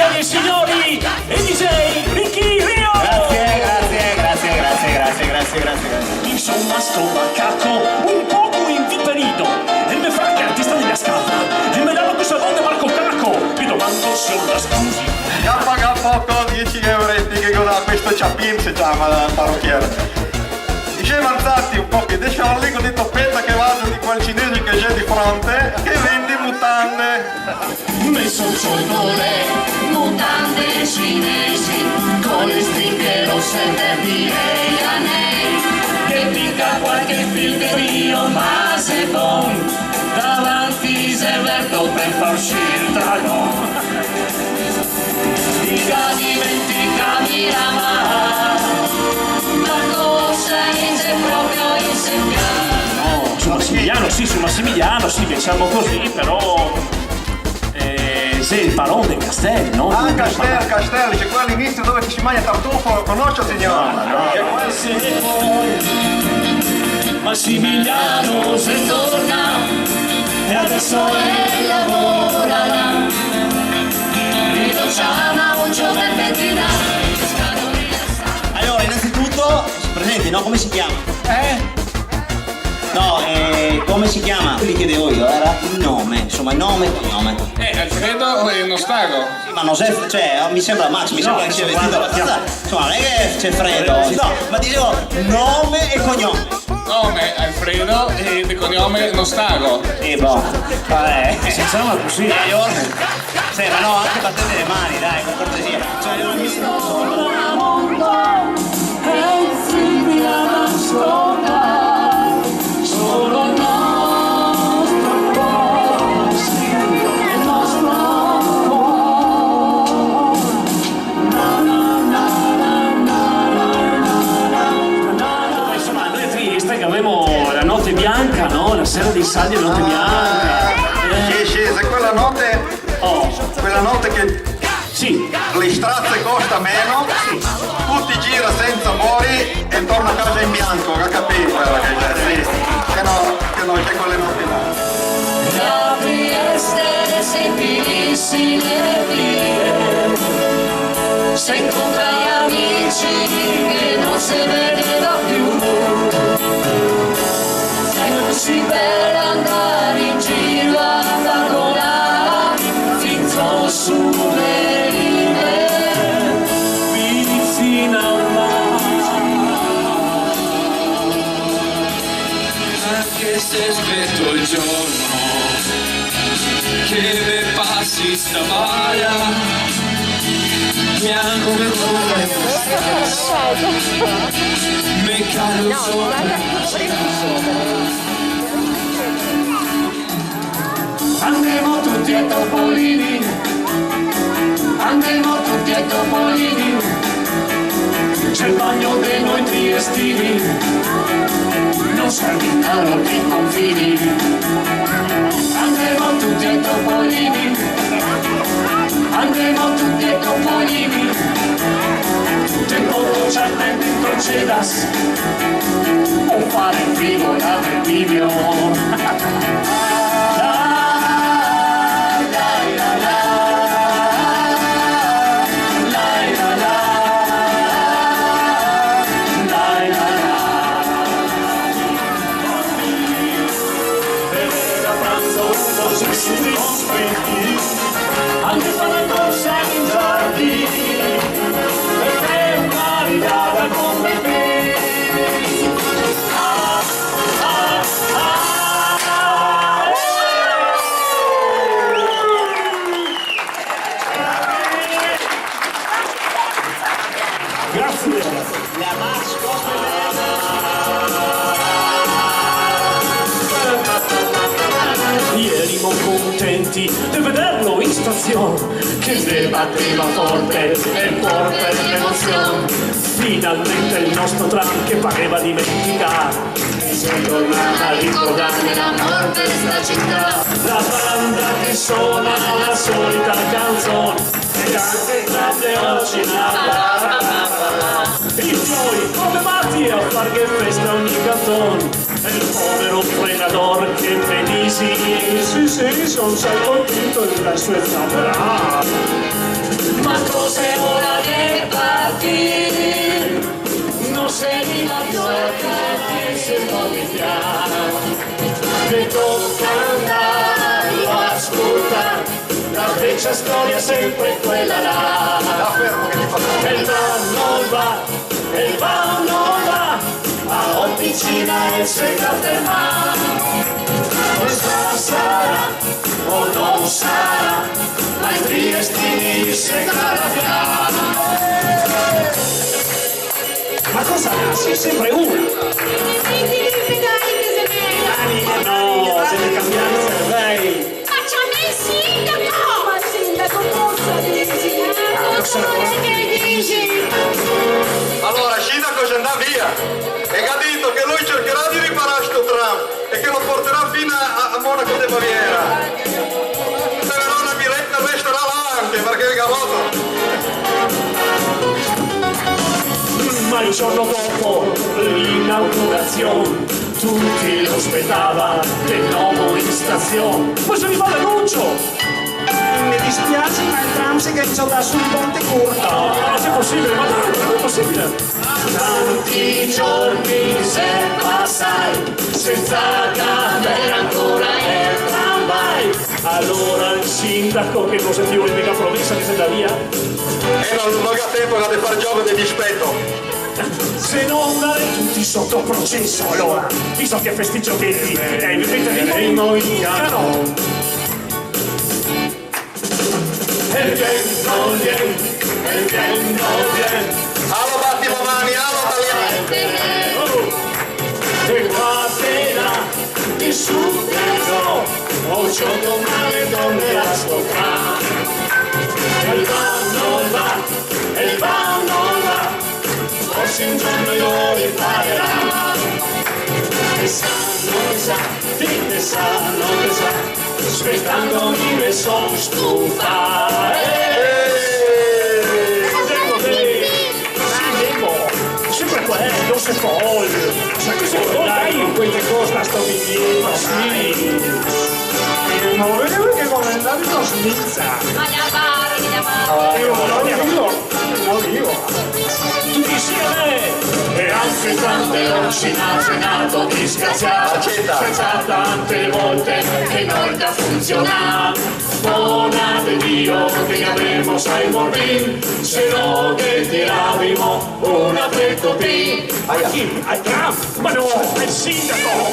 signori e signori, e DJ Ricky Rio! Grazie. Insomma, sto macaco un poco inviperito e mi fa che artista della scala e me danno questa volta Marco Caco. Mi domando se ho da scusi. Ja paga poco, 10 euro che con questo ciapin si chiama la parrucchiera. Diceva alzati un po' che adesso lì con il toppetta che vado di quel cinese che c'è di fronte che vendi mutande. Messo il solitore, mutande cinesi con le stringhe rosse per dire a lei che dica qualche filtro ma se bon davanti se verto per far uscire il drago. Dica dimenticami la ma cosa è proprio insegnato. Su Massimiliano, sì, diciamo così, però... sei il Barone del Castello, no? Ah, Castelli, c'è qua all'inizio dove si mangia tartufo, lo conosce signora? Massimiliano se torna e adesso è lavora là. Riduciamo un giorno e pentina. Allora, innanzitutto, si presenti, no? Come si chiama? No, come si chiama? Li chiedevo io, era il nome, insomma, il nome e cognome. Alfredo Nostago. Sì, ma non sei, cioè, mi sembra Max, mi sembra che sia vestito abbastanza. Insomma, non è che c'è Fredo. No, ma dicevo nome e cognome. Nome Alfredo e di cognome Nostago. Sì, boh. Vabbè. Si chiama così. Sì, ma no, anche battete le mani, dai, per cortesia. Solo il nostro cuore, il nostro cuore. Insomma, noi a Trieste che avevamo la notte bianca, no? La sera dei saldi e la notte bianca. Sì, se quella notte che Sì. le strazze costa meno, tutti gira senza mori e torna a casa in bianco, ha capito quella che c'è, sì. Che no, c'è quelle notti là. La Trieste semplissime vie, se incontra gli amici che non si vedeva più, se non si per andare in giro a parola, finzo sulle rive, vicino al mare. Anche se aspetto il giorno che me passi sta marea, bianco come me caro sopra. Andiamo tutti a Topolini, andiamo tutti a Topolini, c'è il bagno dei noi triestini, non servitano i confini. Andiamo tutti a Topolini, andiamo tutti a Topolini, tengo dolcemente in concedas, o fare il frigo da del video. Anche fare corsa in giardini, perché una ridata come me. Grazie. La Max Ierimo contenti di vederlo in stazione, che ne batteva forte nel cuore per l'emozione. Finalmente il nostro tram che pareva dimenticare, si è tornata a ricordare la morte di sta città. La banda che suona la solita canzone, e anche grande oscillata. I fiori come matti a far che festa ogni cantone. E il povero fregador che benissimo, sì, son sei contento di la sua zambrata. amigos, es hora de partir. No se diga que se moviliar. Mi tocca andarlo a ascoltare, la vecchia storia sempre quella là. Il va non va, a officina e se la ferma. Questa sarà o non sarà, ma i triestini se carabiano. Ma cosa nasce? È sempre una. No, siete cambiati i cervelli. Ma c'ha me il sindaco! Ma il sindaco cosa dici? Che dici? Allora, Sindaco se andrà via e ha detto che lui cercherà di riparare sto tram e che lo porterà fino a Monaco de Baviera. Però una biretta resterà là anche perché il garotto. Ma il giorno dopo l'inaugurazione tutti lo aspettava del nuovo in stazione. Poi se ne va l'annuncio. Mi dispiace, ma il tram si agganciò da sul ponte corto. No, non è possibile, ma non è possibile. Tanti giorni se passai senza cadere ancora il tramvai. Allora il sindaco che non sentiva il mega promessa che se da via. E non ha tempo di fare gioco di dispetto. Se non dare tutti sotto processo, allora, visto che festiccio Chetti è il veterino in cano. E vieni. Allo batti le mani, allo italiano. E guardela, che subito, ho gioco male donne a scoprare. E va non va, forse un giorno io riparerà. E sa, aspettandomi mi son stufa. Sempre quello, se foglio. Ma questo dai, quelle cose sto biglietto, sì. Non vedevo che come andavi con Smizza. Ma No, io. Tutti insieme! E anche tante voci nato di scazzare. Senza tante volte che non da funzionare. Buona di Dio che avremo sai morbin, se no che tiravimo una pecopin. A chi? Al tram? Ma no, al sindaco!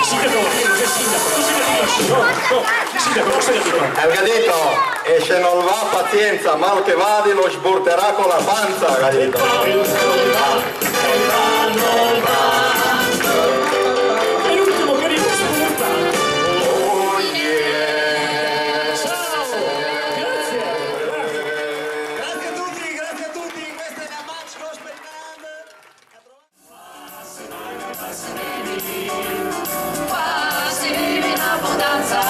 Sindaco, che è sindaco? Tu sindaco, non sei dico. Ha detto, e se non va pazienza, mal che vadi lo sborterà con la panza, ha detto. Non va. È l'ultimo che ricostruita. Oh yeah. Ciao, grazie. Grazie a tutti, questa è la Max Gospel Band. Si vive in abbondanza,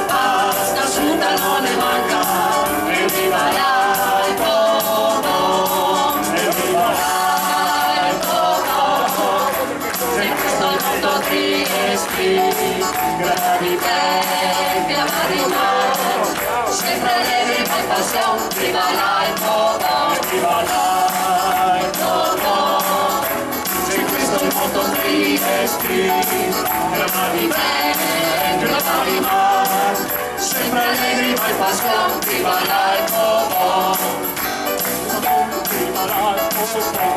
pasta asciutta non ne manca, e viva il popolo, e viva il popolo, se questo mondo triesti, gravi tempi a marinare, sempre viva in passione, viva il popolo, viva il popolo, se questo mondo triesti, gravi tempi a marinare, sempre viva in passione, viva il popolo, viva il popolo.